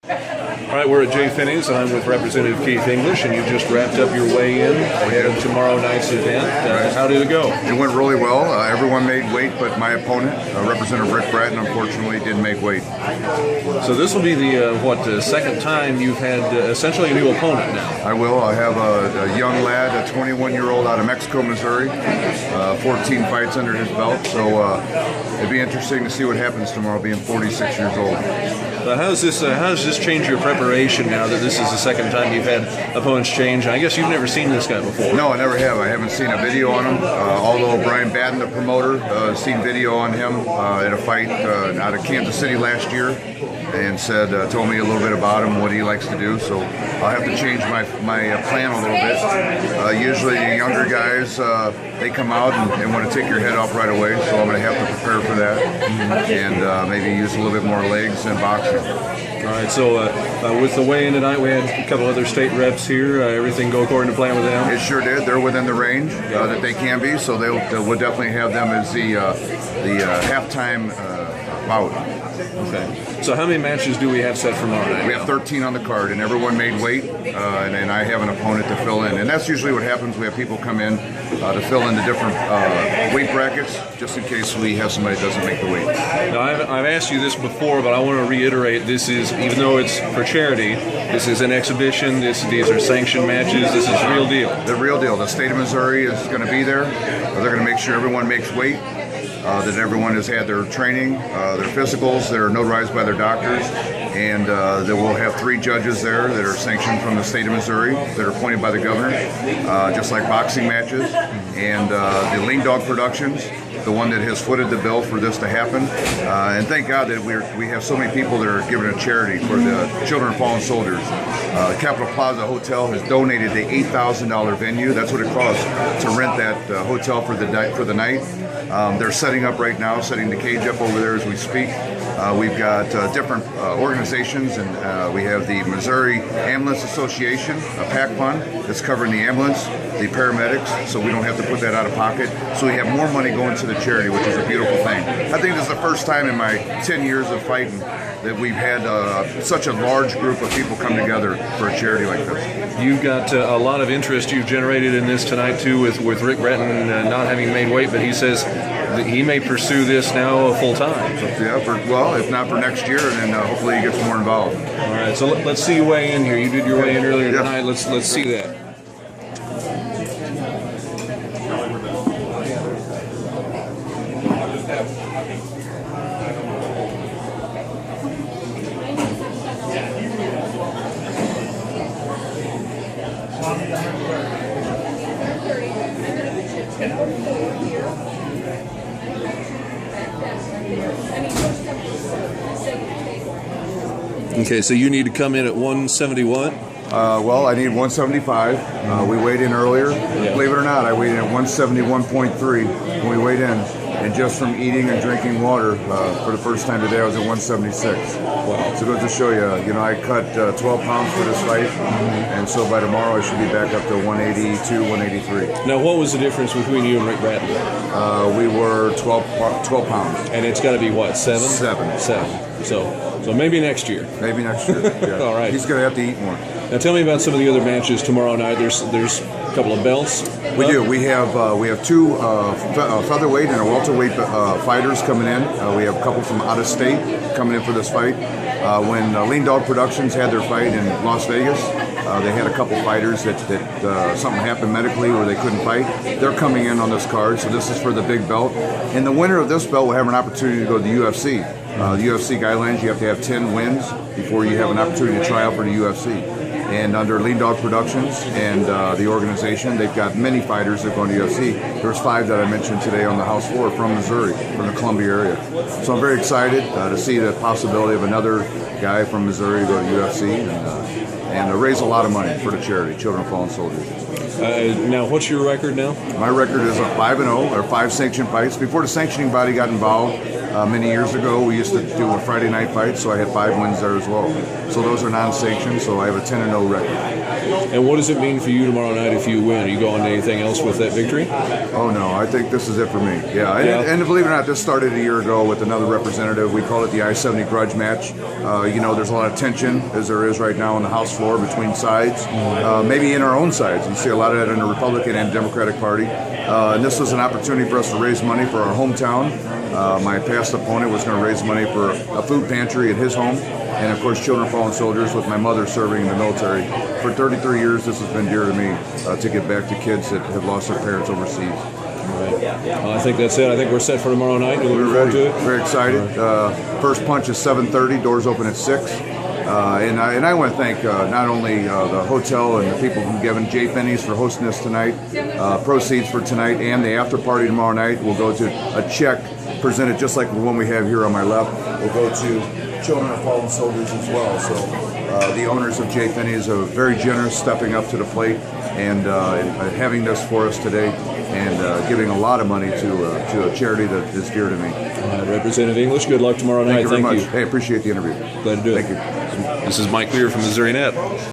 All right, we're at Jay Finney's, and I'm with Representative Keith English, and you just wrapped up your weigh-in ahead of tomorrow night's event. How did it go? It went really well. Everyone made weight, but my opponent, Representative Rick Bratton, unfortunately didn't make weight. So this will be the second time you've had essentially a new opponent now. I will. I have a young lad, a 21-year-old out of Mexico, Missouri, 14 fights under his belt. So it'd be interesting to see what happens tomorrow, being 46 years old. How does this change your preparation now that this is the second time you've had opponents change? I guess you've never seen this guy before. No, I never have. I haven't seen a video on him. Although Brian Batten, the promoter, seen video on him at a fight out of Kansas City last year, and told me a little bit about him, what he likes to do. So I'll have to change my plan a little bit. Usually the younger guys, they come out and want to take your head off right away. So I'm going to have to prepare for that and maybe use a little bit more legs than boxing. All right, so with the weigh-in tonight, we had a couple other state reps here. Everything go according to plan with them? It sure did. They're within the range that they can be, so we'll definitely have them as the halftime bout. Okay. So how many matches do we have set for tomorrow night? We have 13 on the card, and everyone made weight, and I have an opponent to fill in. And that's usually what happens. We have people come in to fill in the different weight brackets, just in case we have somebody that doesn't make the weight. Now, I've asked you this before, but I want to reiterate, this is, even though it's for charity, this is an exhibition, these are sanctioned matches, this is the real deal. The real deal. The state of Missouri is going to be there. They're going to make sure everyone makes weight. That everyone has had their training, their physicals that are notarized by their doctors, and that we'll have 3 judges there that are sanctioned from the state of Missouri that are appointed by the governor, just like boxing matches, and the Lean Dog Productions, the one that has footed the bill for this to happen. And thank God that we have so many people that are giving a charity for the children of fallen soldiers. Capitol Plaza Hotel has donated the $8,000 venue. That's what it costs to rent that hotel for the night. They're setting up right now, setting the cage up over there as we speak. We've got different organizations, and we have the Missouri Ambulance Association, a PAC fund that's covering the ambulance, the paramedics, so we don't have to put that out of pocket. So we have more money going to the charity, which is a beautiful thing. I think this is the first time in my 10 years of fighting that we've had such a large group of people come together for a charity like this. You've got a lot of interest you've generated in this tonight, too, with Rick Bratton not having made weight, but he says that he may pursue this now full-time. Yeah, if not for next year, and then hopefully he gets more involved. All right, so let's see you weigh in here. You did your weigh in earlier tonight. Let's see that. Okay, so you need to come in at 171? Well, I need 175. We weighed in earlier. Yeah. Believe it or not, I weighed in at 171.3 when we weighed in. And just from eating and drinking water for the first time today, I was at 176. Wow. So go to show you, I cut 12 pounds for this fight, and so by tomorrow I should be back up to 182, 183. Now, what was the difference between you and Rick Bratton? We were 12 pounds. And it's got to be what, 7? 7. 7. So maybe next year. Maybe next year. Yeah. All right. He's going to have to eat more. Now tell me about some of the other matches tomorrow night. There's a couple of belts. We do. We have 2 featherweight and a welterweight fighters coming in. We have a couple from out of state coming in for this fight. When Lean Dog Productions had their fight in Las Vegas, they had a couple fighters that something happened medically where they couldn't fight. They're coming in on this card, so this is for the big belt. And the winner of this belt will have an opportunity to go to the UFC. The UFC guidelines, you have to have 10 wins before you have an opportunity to try out for the UFC. And under Lean Dog Productions and the organization, they've got many fighters that go to UFC. There's 5 that I mentioned today on the House floor from Missouri, from the Columbia area. So I'm very excited to see the possibility of another guy from Missouri to go to UFC and raise a lot of money for the charity, Children of Fallen Soldiers. Now, what's your record now? My record is 5-0, or 5 sanctioned fights. Before the sanctioning body got involved, many years ago, we used to do a Friday night fight, so I had 5 wins there as well. So those are non-sanctioned, so I have a 10-0 record. And what does it mean for you tomorrow night if you win? Are you going to anything else with that victory? Oh, no, I think this is it for me. Yeah. And believe it or not, this started a year ago with another representative. We call it the I-70 Grudge Match. there's a lot of tension, as there is right now on the House floor between sides, maybe in our own sides. You see a lot of that in the Republican and Democratic Party. And this was an opportunity for us to raise money for our hometown. My past opponent was going to raise money for a food pantry at his home, and of course Children of Fallen Soldiers, with my mother serving in the military. For 33 years, this has been dear to me, to give back to kids that have lost their parents overseas. Well, I think that's it. I think we're set for tomorrow night. We're looking forward to it. Very excited. First punch is 7:30. Doors open at 6. And I want to thank not only the hotel and the people who've given J. Finney's for hosting us tonight. Proceeds for tonight and the after party tomorrow night will go to a check presented just like the one we have here on my left. Will go to Children of Fallen Soldiers as well. So the owners of J. Finney's are very generous, stepping up to the plate and having this for us today, and giving a lot of money to a charity that is dear to me. Representative English, good luck tomorrow night. Thank you very much. Hey, appreciate the interview. Glad to do it. Thank you. This is Mike Weir from Missouri Net.